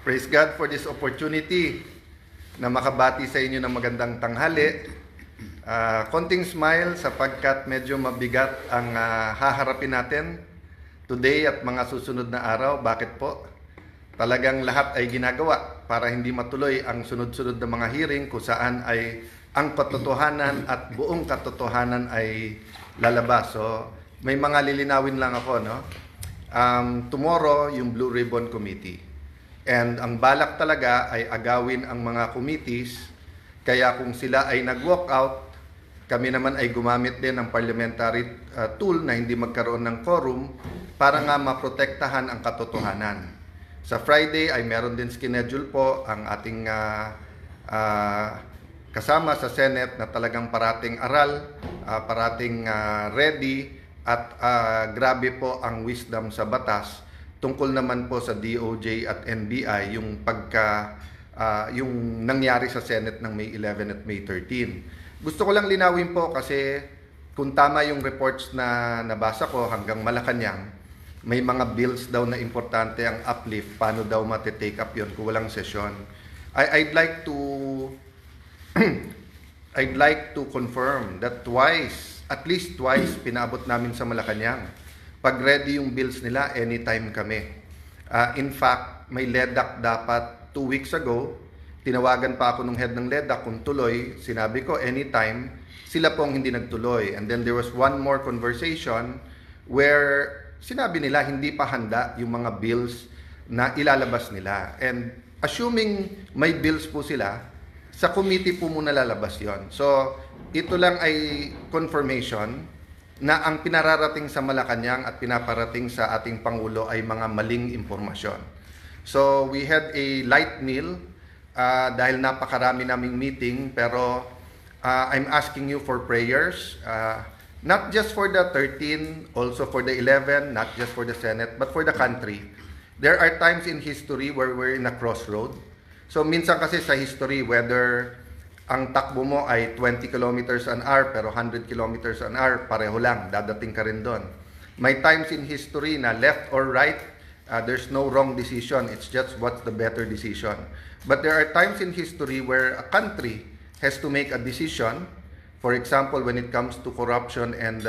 Praise God for this opportunity na makabati sa inyo ng magandang tanghali. Konting smile sapagkat medyo mabigat ang haharapin natin today at mga susunod na araw. Bakit po? Talagang lahat ay ginagawa para hindi matuloy ang sunod-sunod na mga hearing kung saan ay ang katotohanan at buong katotohanan ay lalabas. So, may mga lilinawin lang ako, no? Tomorrow, yung Blue Ribbon Committee. And ang balak talaga ay agawin ang mga committees. Kaya kung sila ay nag-walk out, kami naman ay gumamit din ng parliamentary tool na hindi magkaroon ng quorum para nga maprotektahan ang katotohanan. Sa Friday ay meron din schedule po ang ating kasama sa Senate na talagang parating aral, parating ready at grabe po ang wisdom sa batas tungkol naman po sa DOJ at NBI yung nangyari sa Senate ng May 11 at May 13. Gusto ko lang linawin po kasi kung tama yung reports na nabasa ko hanggang Malacanang, may mga bills daw na importante ang uplift, paano daw matitake up yun kung walang sesyon. I'd like to confirm that at least twice pinaabot namin sa Malacanang. Pag ready yung bills nila, anytime kami. In fact, may LEDAC dapat 2 weeks ago. Tinawagan pa ako ng head ng LEDAC kung tuloy. Sinabi ko, anytime. Sila pong hindi nagtuloy. And then there was one more conversation where sinabi nila hindi pa handa yung mga bills na ilalabas nila. And assuming may bills po sila, sa committee po muna lalabas yon. So, ito lang ay confirmation na ang pinararating sa Malacanang at pinaparating sa ating Pangulo ay mga maling impormasyon. So, we had a light meal dahil napakarami naming meeting, pero I'm asking you for prayers, not just for the 13, also for the 11, not just for the Senate, but for the country. There are times in history where we're in a crossroad. So, minsan kasi sa history, whether ang takbo mo ay 20 kilometers an hour pero 100 kilometers an hour, pareho lang, dadating ka rin doon. May times in history na left or right, there's no wrong decision, it's just what's the better decision. But there are times in history where a country has to make a decision, for example, when it comes to corruption and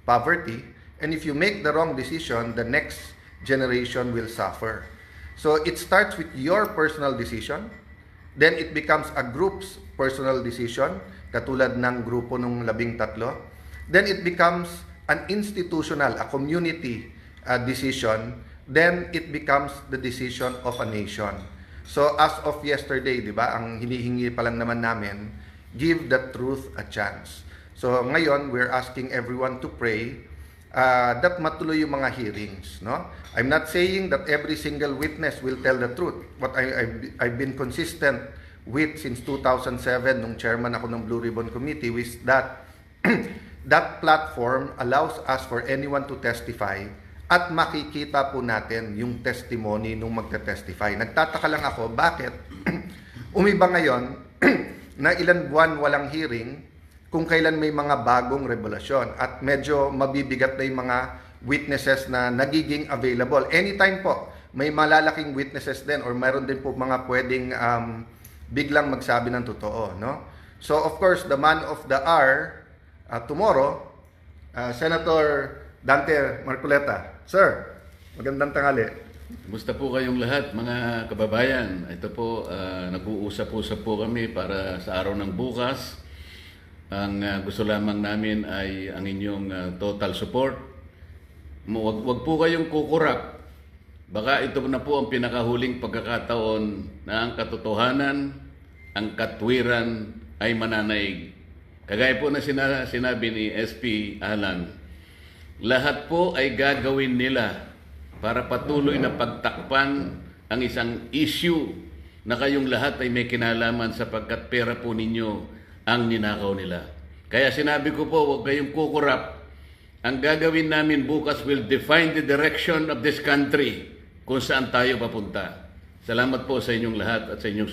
poverty, and if you make the wrong decision, the next generation will suffer. So it starts with your personal decision, then it becomes a group's personal decision, katulad ng grupo ng 13. Then it becomes an institutional, a community decision. Then it becomes the decision of a nation. So as of yesterday, di ba, ang hinihingi pa lang naman namin, give the truth a chance. So ngayon, we're asking everyone to pray that matuloy yung mga hearings, no? I'm not saying that every single witness will tell the truth. What I've been consistent with since 2007 nung chairman ako ng Blue Ribbon Committee is that that platform allows us for anyone to testify at makikita po natin yung testimony nung magte-testify. Nagtataka lang ako, bakit umiba ngayon na ilan buwan walang hearing kung kailan may mga bagong revelasyon at medyo mabibigat na yung mga witnesses na nagiging available. Anytime po, may malalaking witnesses din or mayroon din po mga pwedeng biglang magsabi ng totoo, no? So, of course, the man of the hour tomorrow, Senator Dante Marcoleta. Sir, magandang tanghali. Kumusta po kayong lahat, mga kababayan? Ito po, nag-uusap-usap po kami para sa araw ng bukas. Ang gusto lamang namin ay ang inyong total support. Wag po kayong kukurap. Baka ito na po ang pinakahuling pagkakataon na ang katotohanan, ang katwiran ay mananaig. Kagaya po na sinabi ni SP Alan, lahat po ay gagawin nila para patuloy na pagtakpan ang isang issue na kayong lahat ay may kinalaman sapagkat pera po ninyo ang ninakaw nila. Kaya sinabi ko po, huwag kayong kukurap. Ang gagawin namin bukas will define the direction of this country kung saan tayo papunta. Salamat po sa inyong lahat at sa inyong